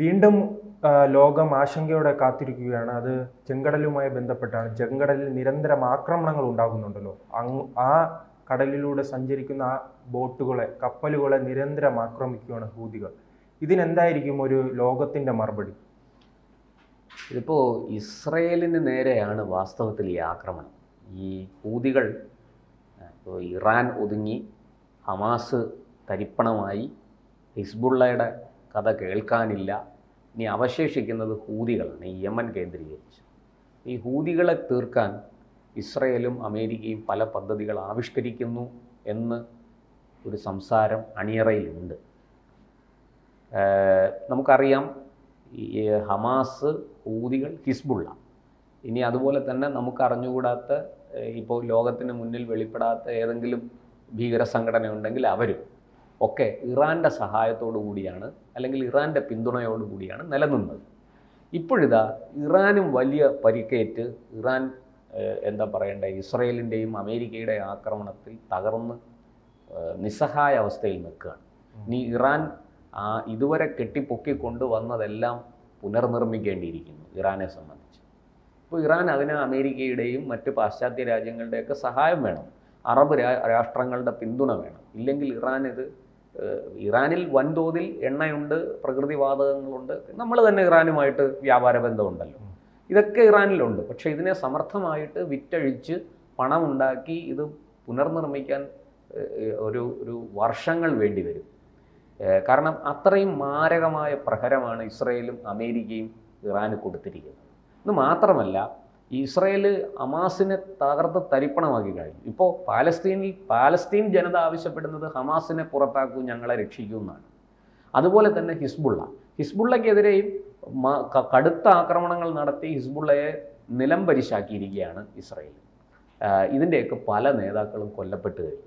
വീണ്ടും ലോകം ആശങ്കയോടെ കാത്തിരിക്കുകയാണ്. അത് ചെങ്കടലുമായി ബന്ധപ്പെട്ടാണ്. ചെങ്കടലിൽ നിരന്തരം ആക്രമണങ്ങൾ ഉണ്ടാകുന്നുണ്ടല്ലോ. ആ കടലിലൂടെ സഞ്ചരിക്കുന്ന ആ ബോട്ടുകളെ, കപ്പലുകളെ നിരന്തരം ആക്രമിക്കുകയാണ് ഹൂതികൾ. ഇതിനെന്തായിരിക്കും ഒരു ലോകത്തിൻ്റെ മറുപടി? ഇതിപ്പോൾ ഇസ്രയേലിന് നേരെയാണ് വാസ്തവത്തിൽ ഈ ആക്രമണം. ഈ ഹൂതികൾ ഇറാൻ ഒതുങ്ങി, ഹമാസ് തരിപ്പണമായി, ഹിസ്ബുള്ളയുടെ കഥ കേൾക്കാനില്ല. ഇനി അവശേഷിക്കുന്നത് ഹൂതികളാണ്, ഈ യമൻ കേന്ദ്രീകരിച്ച്. ഈ ഹൂതികളെ തീർക്കാൻ ഇസ്രയേലും അമേരിക്കയും പല പദ്ധതികൾ ആവിഷ്കരിക്കുന്നു എന്ന് ഒരു സംസാരം അണിയറയിലുണ്ട്. നമുക്കറിയാം, ഈ ഹമാസ്, ഹൂതികൾ, ഹിസ്ബുള്ള, ഇനി അതുപോലെ തന്നെ നമുക്ക് അറിഞ്ഞുകൂടാത്ത, ഇപ്പോൾ ലോകത്തിന് മുന്നിൽ വെളിപ്പെടാത്ത ഏതെങ്കിലും ഭീകര സംഘടന ഉണ്ടെങ്കിൽ അവരും ഒക്കെ ഇറാൻ്റെ സഹായത്തോടു കൂടിയാണ്, അല്ലെങ്കിൽ ഇറാൻ്റെ പിന്തുണയോടുകൂടിയാണ് നിലനിന്നത്. ഇപ്പോഴിതാ ഇറാനും വലിയ പരിക്കേറ്റ്, ഇറാൻ എന്താ പറയേണ്ടത്, ഇസ്രയേലിൻ്റെയും അമേരിക്കയുടെയും ആക്രമണത്തിൽ തകർന്ന് നിസ്സഹായ അവസ്ഥയിൽ നിൽക്കുകയാണ്. ഇനി ഇറാൻ ഇതുവരെ കെട്ടിപ്പൊക്കിക്കൊണ്ട് വന്നതെല്ലാം പുനർനിർമ്മിക്കേണ്ടിയിരിക്കുന്നു ഇറാനെ സംബന്ധിച്ച്. ഇപ്പോൾ ഇറാൻ അതിന് അമേരിക്കയുടെയും മറ്റ് പാശ്ചാത്യ രാജ്യങ്ങളുടെയൊക്കെ സഹായം വേണം, അറബ് രാഷ്ട്രങ്ങളുടെ പിന്തുണ വേണം. ഇല്ലെങ്കിൽ ഇറാനിൽ വൻതോതിൽ എണ്ണയുണ്ട്, പ്രകൃതിവാതകങ്ങളുണ്ട്, നമ്മൾ തന്നെ ഇറാനുമായിട്ട് വ്യാപാര ബന്ധമുണ്ടല്ലോ, ഇതൊക്കെ ഇറാനിലുണ്ട്. പക്ഷേ ഇതിനെ സമർത്ഥമായിട്ട് വിറ്റഴിച്ച് പണമുണ്ടാക്കി ഇത് പുനർനിർമ്മിക്കാൻ ഒരു വർഷങ്ങൾ വേണ്ടി വരും. കാരണം അത്രയും മാരകമായ പ്രഹരമാണ് ഇസ്രയേലും അമേരിക്കയും ഇറാന് കൊടുത്തിരിക്കുന്നത്. ഇത് മാത്രമല്ല, ഇസ്രയേൽ ഹമാസിനെ തകർത്ത് തരിപ്പണമാക്കി കഴിഞ്ഞു. ഇപ്പോൾ പാലസ്തീൻ ജനത ആവശ്യപ്പെടുന്നത് ഹമാസിനെ പുറത്താക്കൂ, ഞങ്ങളെ രക്ഷിക്കൂ എന്നാണ്. അതുപോലെ തന്നെ ഹിസ്ബുള്ളക്കെതിരെയും കടുത്ത ആക്രമണങ്ങൾ നടത്തി ഹിസ്ബുള്ളയെ നിലംപരിശാക്കിയിരിക്കുകയാണ് ഇസ്രയേൽ. ഇതിൻ്റെയൊക്കെ പല നേതാക്കളും കൊല്ലപ്പെട്ട് കഴിഞ്ഞു.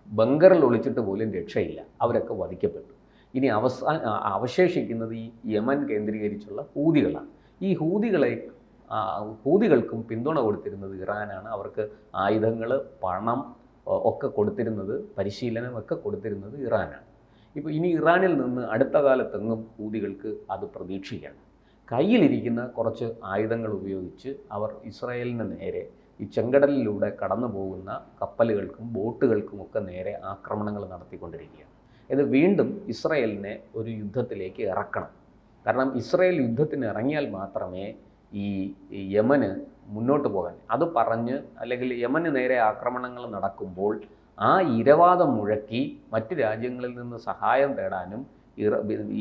ബങ്കറിൽ ഒളിച്ചിട്ട് പോലും രക്ഷയില്ല, അവരൊക്കെ വധിക്കപ്പെട്ടു. ഇനി അവശേഷിക്കുന്നത് ഈ യമൻ കേന്ദ്രീകരിച്ചുള്ള ഹൂതികളാണ്. ഈ ഹൂതികൾക്കും പിന്തുണ കൊടുത്തിരുന്നത് ഇറാനാണ്. അവർക്ക് ആയുധങ്ങൾ, പണം ഒക്കെ കൊടുത്തിരുന്നത്, പരിശീലനമൊക്കെ കൊടുത്തിരുന്നത് ഇറാനാണ്. ഇപ്പോൾ ഇനി ഇറാനിൽ നിന്ന് അടുത്ത കാലത്തെങ്ങും ഹൂതികൾക്ക് അത് പ്രതീക്ഷിക്കണം. കയ്യിലിരിക്കുന്ന കുറച്ച് ആയുധങ്ങൾ ഉപയോഗിച്ച് അവർ ഇസ്രായേലിന് നേരെ, ഈ ചെങ്കടലിലൂടെ കടന്നു പോകുന്ന കപ്പലുകൾക്കും ബോട്ടുകൾക്കുമൊക്കെ നേരെ ആക്രമണങ്ങൾ നടത്തിക്കൊണ്ടിരിക്കുകയാണ്. ഇത് വീണ്ടും ഇസ്രായേലിനെ ഒരു യുദ്ധത്തിലേക്ക് ഇറക്കണം. കാരണം ഇസ്രായേൽ യുദ്ധത്തിന് ഇറങ്ങിയാൽ മാത്രമേ ഈ യമന് മുന്നോട്ട് പോകാൻ, അത് പറഞ്ഞ്, അല്ലെങ്കിൽ യമന് നേരെ ആക്രമണങ്ങൾ നടക്കുമ്പോൾ ആ ഇരവാദം മുഴക്കി മറ്റ് രാജ്യങ്ങളിൽ നിന്ന് സഹായം തേടാനും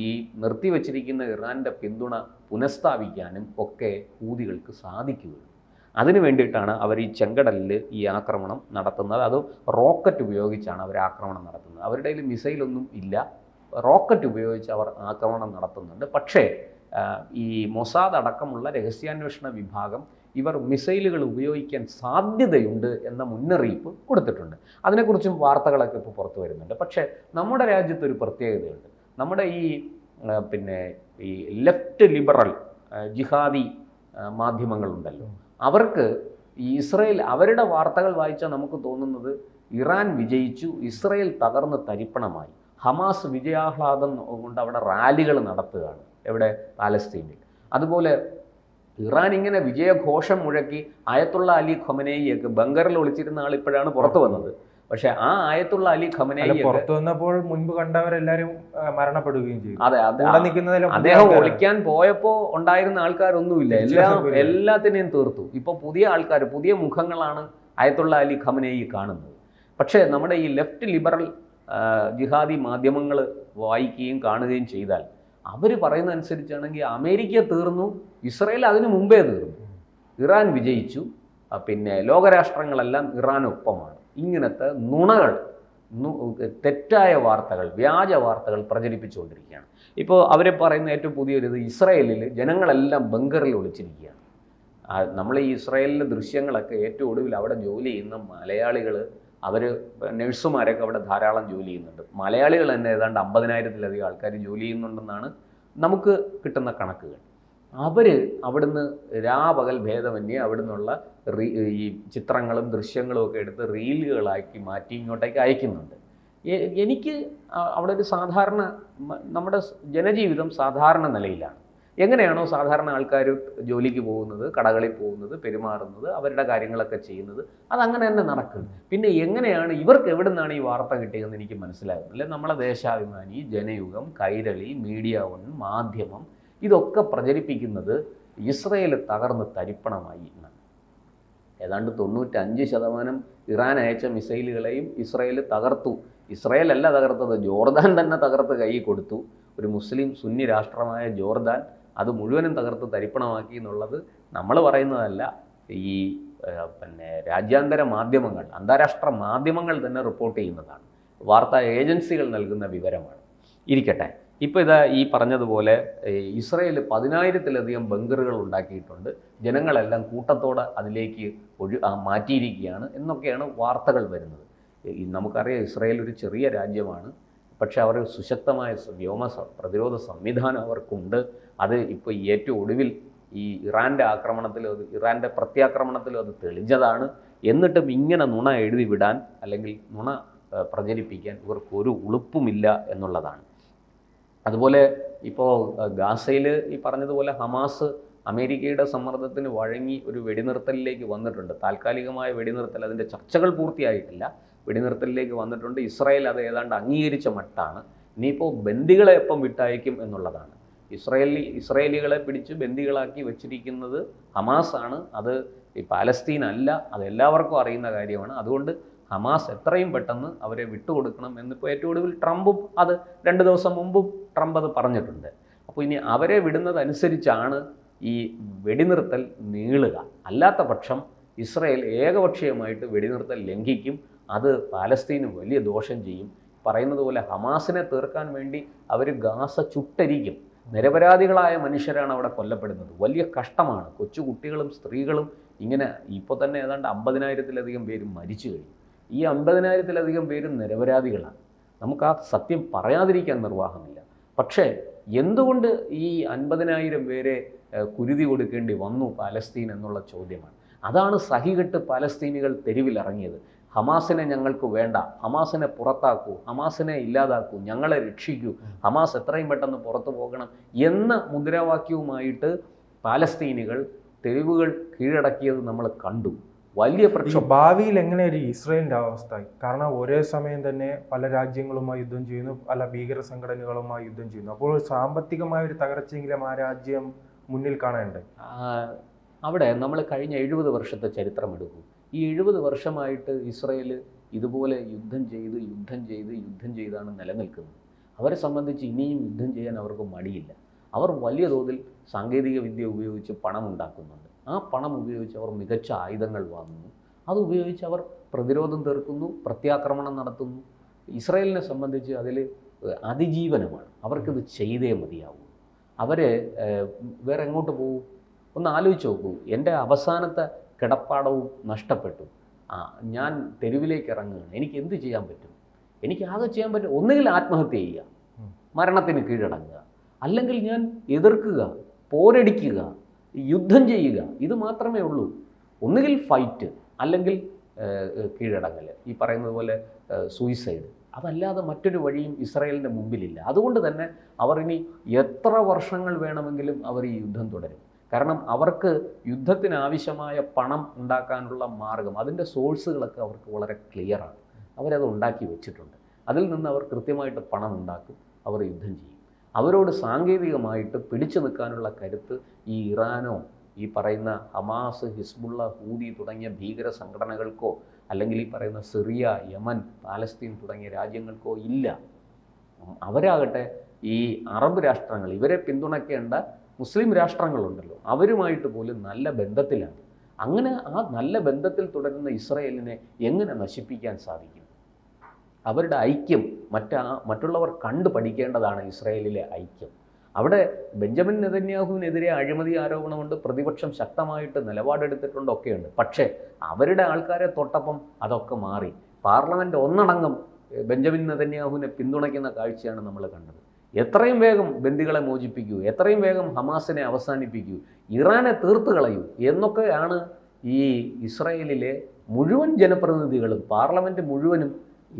ഈ നിർത്തിവച്ചിരിക്കുന്ന ഇറാൻ്റെ പിന്തുണ പുനഃസ്ഥാപിക്കാനും ഒക്കെ ഹൂതികൾക്ക് സാധിക്കുകയുള്ളൂ. അതിനു വേണ്ടിയിട്ടാണ് അവർ ഈ ചെങ്കടലിൽ ഈ ആക്രമണം നടത്തുന്നത്. അത് റോക്കറ്റ് ഉപയോഗിച്ചാണ് അവർ ആക്രമണം നടത്തുന്നത്. അവരുടെ കയ്യിൽ മിസൈലൊന്നും ഇല്ല, റോക്കറ്റ് ഉപയോഗിച്ച് അവർ ആക്രമണം നടത്തുന്നുണ്ട്. പക്ഷേ ഈ മൊസാദ് അടക്കമുള്ള രഹസ്യാന്വേഷണ വിഭാഗം ഇവർ മിസൈലുകൾ ഉപയോഗിക്കാൻ സാധ്യതയുണ്ട് എന്ന മുന്നറിയിപ്പ് കൊടുത്തിട്ടുണ്ട്. അതിനെക്കുറിച്ചും വാർത്തകളൊക്കെ ഇപ്പോൾ പുറത്തു വരുന്നുണ്ട്. പക്ഷേ നമ്മുടെ രാജ്യത്തൊരു പ്രത്യേകതയുണ്ട്. നമ്മുടെ ഈ ലെഫ്റ്റ് ലിബറൽ ജിഹാദി മാധ്യമങ്ങളുണ്ടല്ലോ, അവർക്ക് ഈ ഇസ്രയേൽ, അവരുടെ വാർത്തകൾ വായിച്ചാൽ നമുക്ക് തോന്നുന്നത് ഇറാൻ വിജയിച്ചു, ഇസ്രയേൽ തകർന്ന് തരിപ്പണമായി, ഹമാസ് വിജയാഹ്ലാദം കൊണ്ട് അവിടെ റാലികൾ നടത്തുകയാണ് എവിടെ, പാലസ്തീനിൽ. അതുപോലെ ഇറാൻ ഇങ്ങനെ വിജയഘോഷം മുഴക്കി അയത്തുള്ള അലി ഖൊമനേയിയൊക്കെ, ബങ്കറിൽ ഒളിച്ചിരുന്ന ആൾ ഇപ്പോഴാണ് പുറത്തു വന്നത്. പക്ഷെ ആ ആയത്തുള്ള അലി ഖൊമനേയി പുറത്തു വന്നപ്പോൾ മുൻപ് കണ്ടവരെല്ലാരും മരണപ്പെടുകയും ചെയ്തു. അതെ, അദ്ദേഹം ഒളിക്കാൻ പോയപ്പോ ഉണ്ടായിരുന്ന ആൾക്കാരൊന്നുമില്ല, എല്ലാത്തിനെയും തീർത്തു. ഇപ്പൊ പുതിയ ആൾക്കാർ, പുതിയ മുഖങ്ങളാണ് അയത്തുള്ള അലി ഖൊമനേയി കാണുന്നത്. പക്ഷേ നമ്മുടെ ഈ ലെഫ്റ്റ് ലിബറൽ ജിഹാദി മാധ്യമങ്ങൾ വായിക്കുകയും കാണുകയും ചെയ്താൽ അവർ പറയുന്ന അനുസരിച്ചാണെങ്കിൽ അമേരിക്ക തീർന്നു, ഇസ്രയേൽ അതിനു മുമ്പേ തീർന്നു, ഇറാൻ വിജയിച്ചു, ലോകരാഷ്ട്രങ്ങളെല്ലാം ഇറാനൊപ്പമാണ്. ഇങ്ങനത്തെ നുണകൾ, തെറ്റായ വാർത്തകൾ, വ്യാജ വാർത്തകൾ പ്രചരിപ്പിച്ചുകൊണ്ടിരിക്കുകയാണ്. ഇപ്പോൾ അവരെ പറയുന്ന ഏറ്റവും പുതിയൊരിത്, ഇസ്രയേലിൽ ജനങ്ങളെല്ലാം ബങ്കറിൽ ഒളിച്ചിരിക്കുകയാണ്. നമ്മൾ ഈ ഇസ്രയേലിലെ ദൃശ്യങ്ങളൊക്കെ ഏറ്റവും ഒടുവിൽ അവിടെ ജോലി ചെയ്യുന്ന മലയാളികൾ, അവർ നഴ്സുമാരൊക്കെ അവിടെ ധാരാളം ജോലി ചെയ്യുന്നുണ്ട്. മലയാളികൾ തന്നെ ഏതാണ്ട് 50,000-ലധികം ആൾക്കാർ ജോലി ചെയ്യുന്നുണ്ടെന്നാണ് നമുക്ക് കിട്ടുന്ന കണക്കുകൾ. അവർ അവിടുന്ന് രാപകൽ ഭേദമന്യേ അവിടുന്നുള്ള ഈ ചിത്രങ്ങളും ദൃശ്യങ്ങളും ഒക്കെ എടുത്ത് റീലുകളാക്കി മാറ്റി ഇങ്ങോട്ടേക്ക് അയക്കുന്നുണ്ട്. എനിക്ക് അവിടെ ഒരു സാധാരണ നമ്മുടെ ജനജീവിതം സാധാരണ നിലയിലാണ്. എങ്ങനെയാണോ സാധാരണ ആൾക്കാർ ജോലിക്ക് പോകുന്നത്, കടകളിൽ പോകുന്നത്, പെരുമാറുന്നത്, അവരുടെ കാര്യങ്ങളൊക്കെ ചെയ്യുന്നത്, അതങ്ങനെ തന്നെ നടക്കും. പിന്നെ എങ്ങനെയാണ് ഇവർക്ക് എവിടെ നിന്നാണ് ഈ വാർത്ത കിട്ടിയതെന്ന് എനിക്ക് മനസ്സിലാകുന്നില്ല. നമ്മളെ ദേശാഭിമാനി, ജനയുഗം, കൈരളി, മീഡിയ വൺ, മാധ്യമം ഇതൊക്കെ പ്രചരിപ്പിക്കുന്നത് ഇസ്രയേൽ തകർന്ന് തരിപ്പണമായി എന്നാണ്. ഏതാണ്ട് 95% ഇറാൻ അയച്ച മിസൈലുകളെയും ഇസ്രയേൽ തകർത്തു. ഇസ്രയേൽ അല്ല തകർത്തത്, ജോർദാൻ തന്നെ തകർത്ത് കൈ കൊടുത്തു. ഒരു മുസ്ലിം സുന്നി രാഷ്ട്രമായ ജോർദാൻ അത് മുഴുവനും തകർത്ത് തരിപ്പണമാക്കി എന്നുള്ളത് നമ്മൾ പറയുന്നതല്ല. ഈ രാജ്യാന്തര മാധ്യമങ്ങൾ, അന്താരാഷ്ട്ര മാധ്യമങ്ങൾ തന്നെ റിപ്പോർട്ട് ചെയ്യുന്നതാണ്, വാർത്താ ഏജൻസികൾ നൽകുന്ന വിവരമാണ്. ഇരിക്കട്ടെ, ഇപ്പോൾ ഇതാ ഈ പറഞ്ഞതുപോലെ ഇസ്രയേൽ 10,000-ലധികം ബങ്കറുകൾ ഉണ്ടാക്കിയിട്ടുണ്ട്. ജനങ്ങളെല്ലാം കൂട്ടത്തോടെ അതിലേക്ക് മാറ്റിയിരിക്കുകയാണ് എന്നൊക്കെയാണ് വാർത്തകൾ വരുന്നത്. നമുക്കറിയാം ഇസ്രയേൽ ഒരു ചെറിയ രാജ്യമാണ്, പക്ഷെ അവർ സുശക്തമായ പ്രതിരോധ സംവിധാനം അവർക്കുണ്ട്. അത് ഇപ്പോൾ ഏറ്റവും ഒടുവിൽ ഈ ഇറാൻ്റെ ആക്രമണത്തിലും ഇറാൻ്റെ പ്രത്യാക്രമണത്തിലും അത് തെളിഞ്ഞതാണ്. എന്നിട്ടും ഇങ്ങനെ നുണ എഴുതി വിടാൻ അല്ലെങ്കിൽ നുണ പ്രചരിപ്പിക്കാൻ ഇവർക്കൊരു ഉളുപ്പുമില്ല എന്നുള്ളതാണ്. അതുപോലെ ഇപ്പോൾ ഗാസയിൽ ഈ പറഞ്ഞതുപോലെ ഹമാസ് അമേരിക്കയുടെ സമ്മർദ്ദത്തിന് വഴങ്ങി ഒരു വെടിനിർത്തലിലേക്ക് വന്നിട്ടുണ്ട്. താൽക്കാലികമായ വെടിനിർത്തൽ, അതിൻ്റെ ചർച്ചകൾ പൂർത്തിയായിട്ടില്ല, വെടിനിർത്തലിലേക്ക് വന്നിട്ടുണ്ട്. ഇസ്രായേൽ അത് ഏതാണ്ട് അംഗീകരിച്ച മട്ടാണ്. ഇനിയിപ്പോൾ ബന്ദികളെ എപ്പം വിട്ടയക്കും എന്നുള്ളതാണ്. ഇസ്രായേലികളെ പിടിച്ച് ബന്ദികളാക്കി വെച്ചിരിക്കുന്നത് ഹമാസാണ്, അത് ഈ പാലസ്തീൻ അല്ല. അതെല്ലാവർക്കും അറിയുന്ന കാര്യമാണ്. അതുകൊണ്ട് ഹമാസ് എത്രയും പെട്ടെന്ന് അവരെ വിട്ടുകൊടുക്കണം എന്നിപ്പോൾ ഏറ്റവും ഒടുവിൽ ട്രംപും അത് 2 ദിവസം മുമ്പും ട്രംപ് അത് പറഞ്ഞിട്ടുണ്ട്. അപ്പോൾ ഇനി അവരെ വിടുന്നതനുസരിച്ചാണ് ഈ വെടിനിർത്തൽ നീളുക. അല്ലാത്ത പക്ഷം ഇസ്രായേൽ ഏകപക്ഷീയമായിട്ട് വെടിനിർത്തൽ ലംഘിക്കും. അത് പാലസ്തീന് വലിയ ദോഷം ചെയ്യും. പറയുന്നത് പോലെ ഹമാസിനെ തീർക്കാൻ വേണ്ടി അവർ ഗാസ ചുട്ടരിക്കും. നിരപരാധികളായ മനുഷ്യരാണ് അവിടെ കൊല്ലപ്പെടുന്നത്. വലിയ കഷ്ടമാണ്. കൊച്ചു കുട്ടികളും സ്ത്രീകളും ഇങ്ങനെ ഇപ്പോൾ തന്നെ ഏതാണ്ട് 50,000-ലധികം പേര് മരിച്ചു കഴിഞ്ഞു. ഈ 50,000-ലധികം പേരും നിരപരാധികളാണ്. നമുക്ക് ആ സത്യം പറയാതിരിക്കാൻ നിർവാഹമില്ല. പക്ഷേ എന്തുകൊണ്ട് ഈ 50,000 പേരെ കുരുതി കൊടുക്കേണ്ടി വന്നു പാലസ്തീൻ എന്നുള്ള ചോദ്യമാണ്. അതാണ് സഹികെട്ട് പാലസ്തീനികൾ തെരുവിലിറങ്ങിയത്. ഹമാസിനെ ഞങ്ങൾക്ക് വേണ്ട, ഹമാസിനെ പുറത്താക്കൂ, ഹമാസിനെ ഇല്ലാതാക്കൂ, ഞങ്ങളെ രക്ഷിക്കൂ, ഹമാസ് എത്രയും പെട്ടെന്ന് പുറത്തു പോകണം എന്ന മുദ്രാവാക്യവുമായിട്ട് പാലസ്തീനികൾ തെരുവുകൾ കീഴടക്കിയത് നമ്മൾ കണ്ടു. വലിയ പ്രശ്നം. ഭാവിയിൽ എങ്ങനെയായിരിക്കും ഇസ്രായേലിൻ്റെ അവസ്ഥ? കാരണം ഒരേ സമയം തന്നെ പല രാജ്യങ്ങളുമായി യുദ്ധം ചെയ്യുന്നു, പല ഭീകര സംഘടനകളുമായി യുദ്ധം ചെയ്യുന്നു. അപ്പോൾ സാമ്പത്തികമായ ഒരു തകർച്ചയെങ്കിലും ആ രാജ്യം മുന്നിൽ കാണേണ്ടേ? അവിടെ നമ്മൾ കഴിഞ്ഞ 70 വർഷത്തെ ചരിത്രം എടുക്കൂ. ഈ 70 വർഷമായിട്ട് ഇസ്രായേൽ ഇതുപോലെ യുദ്ധം ചെയ്താണ് നിലനിൽക്കുന്നത്. അവരെ സംബന്ധിച്ച് ഇനിയും യുദ്ധം ചെയ്യാൻ അവർക്ക് മടിയില്ല. അവർ വലിയ തോതിൽ സാങ്കേതിക വിദ്യ ഉപയോഗിച്ച് പണം ഉണ്ടാക്കുന്നുണ്ട്. ആ പണം ഉപയോഗിച്ച് അവർ മികച്ച ആയുധങ്ങൾ വാങ്ങുന്നു. അത് ഉപയോഗിച്ച് അവർ പ്രതിരോധം തീർക്കുന്നു, പ്രത്യാക്രമണം നടത്തുന്നു. ഇസ്രായേലിനെ സംബന്ധിച്ച് അതിൽ അതിജീവനമാണ്. അവർക്കിത് ചെയ്തേ മതിയാവൂ. അവർ വേറെ എങ്ങോട്ട് പോകും? ഒന്ന് ആലോചിച്ച് നോക്കൂ. എൻ്റെ അവസാനത്തെ കിടപ്പാടവും നഷ്ടപ്പെട്ടു. ഞാൻ തെരുവിലേക്ക് ഇറങ്ങുകയാണ്. എനിക്ക് എന്ത് ചെയ്യാൻ പറ്റും? എനിക്ക് ആകെ ചെയ്യാൻ പറ്റും ഒന്നുകിൽ ആത്മഹത്യ ചെയ്യുക, മരണത്തിന് കീഴടങ്ങുക, അല്ലെങ്കിൽ ഞാൻ എതിർക്കുക, പോരടിക്കുക, യുദ്ധം ചെയ്യുക. ഇത് മാത്രമേ ഉള്ളൂ. ഒന്നുകിൽ ഫൈറ്റ്, അല്ലെങ്കിൽ കീഴടങ്ങൽ, ഈ പറയുന്നത് പോലെ സൂയിസൈഡ്. അതല്ലാതെ മറ്റൊരു വഴിയും ഇസ്രായേലിൻ്റെ മുമ്പിലില്ല. അതുകൊണ്ട് തന്നെ അവർ ഇനി എത്ര വർഷങ്ങൾ വേണമെങ്കിലും അവർ ഈ യുദ്ധം തുടരും. കാരണം അവർക്ക് യുദ്ധത്തിനാവശ്യമായ പണം ഉണ്ടാക്കാനുള്ള മാർഗം, അതിൻ്റെ സോഴ്സുകളൊക്കെ അവർക്ക് വളരെ ക്ലിയറാണ്. അവരത് ഉണ്ടാക്കി വെച്ചിട്ടുണ്ട്. അതിൽ നിന്ന് അവർ കൃത്യമായിട്ട് പണം ഉണ്ടാക്കും, അവർ യുദ്ധം ചെയ്യും. അവരോട് സാങ്കേതികമായിട്ട് പിടിച്ചു നിൽക്കാനുള്ള കരുത്ത് ഈ ഇറാനോ ഈ പറയുന്ന ഹമാസ്, ഹിസ്ബുള്ള, ഹൂതി തുടങ്ങിയ ഭീകര സംഘടനകൾക്കോ അല്ലെങ്കിൽ ഈ പറയുന്ന സിറിയ, യമൻ, പാലസ്തീൻ തുടങ്ങിയ രാജ്യങ്ങൾക്കോ ഇല്ല. അവരാകട്ടെ ഈ അറബ് രാഷ്ട്രങ്ങൾ, ഇവരെ പിന്തുണയ്ക്കേണ്ട മുസ്ലിം രാഷ്ട്രങ്ങളുണ്ടല്ലോ, അവരുമായിട്ട് പോലും നല്ല ബന്ധത്തിലാണ്. അങ്ങനെ ആ നല്ല ബന്ധത്തിൽ തുടരുന്ന ഇസ്രായേലിനെ എങ്ങനെ നശിപ്പിക്കാൻ സാധിക്കും? അവരുടെ ഐക്യം മറ്റുള്ളവർ കണ്ടു പഠിക്കേണ്ടതാണ്. ഇസ്രായേലിലെ ഐക്യം. അവിടെ ബെഞ്ചമിൻ നെതന്യാഹുവിനെതിരെ അഴിമതി ആരോപണമുണ്ട്, പ്രതിപക്ഷം ശക്തമായിട്ട് നിലപാടെടുത്തിട്ടുണ്ട്, ഒക്കെയുണ്ട്. പക്ഷേ അവരുടെ ആൾക്കാരെ തൊട്ടപ്പം അതൊക്കെ മാറി. പാർലമെൻറ്റ് ഒന്നടങ്കം ബെഞ്ചമിൻ നെതന്യാഹുവിനെ പിന്തുണയ്ക്കുന്ന കാഴ്ചയാണ് നമ്മൾ കണ്ടത്. എത്രയും വേഗം ബന്ദികളെ മോചിപ്പിക്കൂ, എത്രയും വേഗം ഹമാസിനെ അവസാനിപ്പിക്കൂ, ഇറാനെ തീർത്ത് കളയൂ എന്നൊക്കെയാണ് ഈ ഇസ്രായേലിലെ മുഴുവൻ ജനപ്രതിനിധികളും, പാർലമെൻറ്റ് മുഴുവനും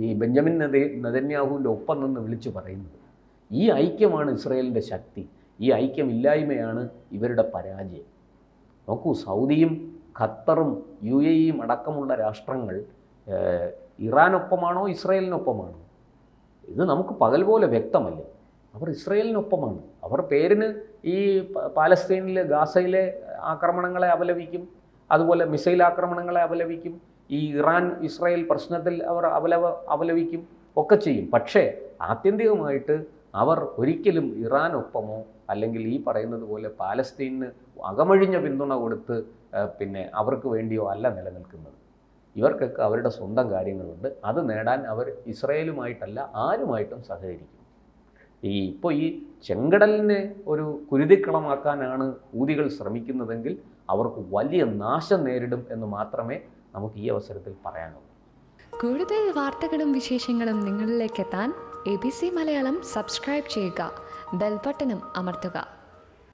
ഈ ബെഞ്ചമിൻ നെതന്യാഹുവിൻ്റെ ഒപ്പം നിന്ന് വിളിച്ചു പറയുന്നത്. ഈ ഐക്യമാണ് ഇസ്രയേലിൻ്റെ ശക്തി, ഈ ഐക്യമില്ലായ്മയാണ് ഇവരുടെ പരാജയം. നോക്കൂ, സൗദിയും ഖത്തറും UAEയും അടക്കമുള്ള രാഷ്ട്രങ്ങൾ ഇറാനൊപ്പമാണോ ഇസ്രയേലിനൊപ്പമാണോ? ഇത് നമുക്ക് പകൽ പോലെ വ്യക്തമല്ലേ. അവർ ഇസ്രയേലിനൊപ്പമാണ്. അവർ പേരിന് ഈ പാലസ്തീനിലെ ഗാസയിലെ ആക്രമണങ്ങളെ അപലപിക്കും, അതുപോലെ മിസൈൽ ആക്രമണങ്ങളെ അപലപിക്കും, ഈ ഇറാൻ ഇസ്രായേൽ പ്രശ്നത്തിൽ അവർ അപലപിക്കും ഒക്കെ ചെയ്യും. പക്ഷേ ആത്യന്തികമായിട്ട് അവർ ഒരിക്കലും ഇറാനൊപ്പമോ അല്ലെങ്കിൽ ഈ പറയുന്നത് പോലെ പാലസ്തീനിന് അകമഴിഞ്ഞ പിന്തുണ കൊടുത്ത് പിന്നെ അവർക്ക് വേണ്ടിയോ അല്ല നിലനിൽക്കുന്നത്. ഇവർക്കൊക്കെ അവരുടെ സ്വന്തം കാര്യങ്ങളുണ്ട്. അത് നേടാൻ അവർ ഇസ്രായേലുമായിട്ടല്ല ആരുമായിട്ടും സഹകരിക്കും. ഇപ്പോൾ ഈ ചെങ്കടലിനെ ഒരു കുരുതിക്കളമാക്കാനാണ് ഹൂതികൾ ശ്രമിക്കുന്നതെങ്കിൽ അവർക്ക് വലിയ നാശം നേരിടും എന്ന് മാത്രമേ നമുക്ക് ഈ അവസരത്തിൽ പറയാനുള്ളൂ. കൂടുതൽ വാർത്തകളും വിശേഷങ്ങളും നിങ്ങളിലേക്ക് എത്താൻ ABC മലയാളം സബ്സ്ക്രൈബ് ചെയ്യുക, ബെൽ ബട്ടണും അമർത്തുക.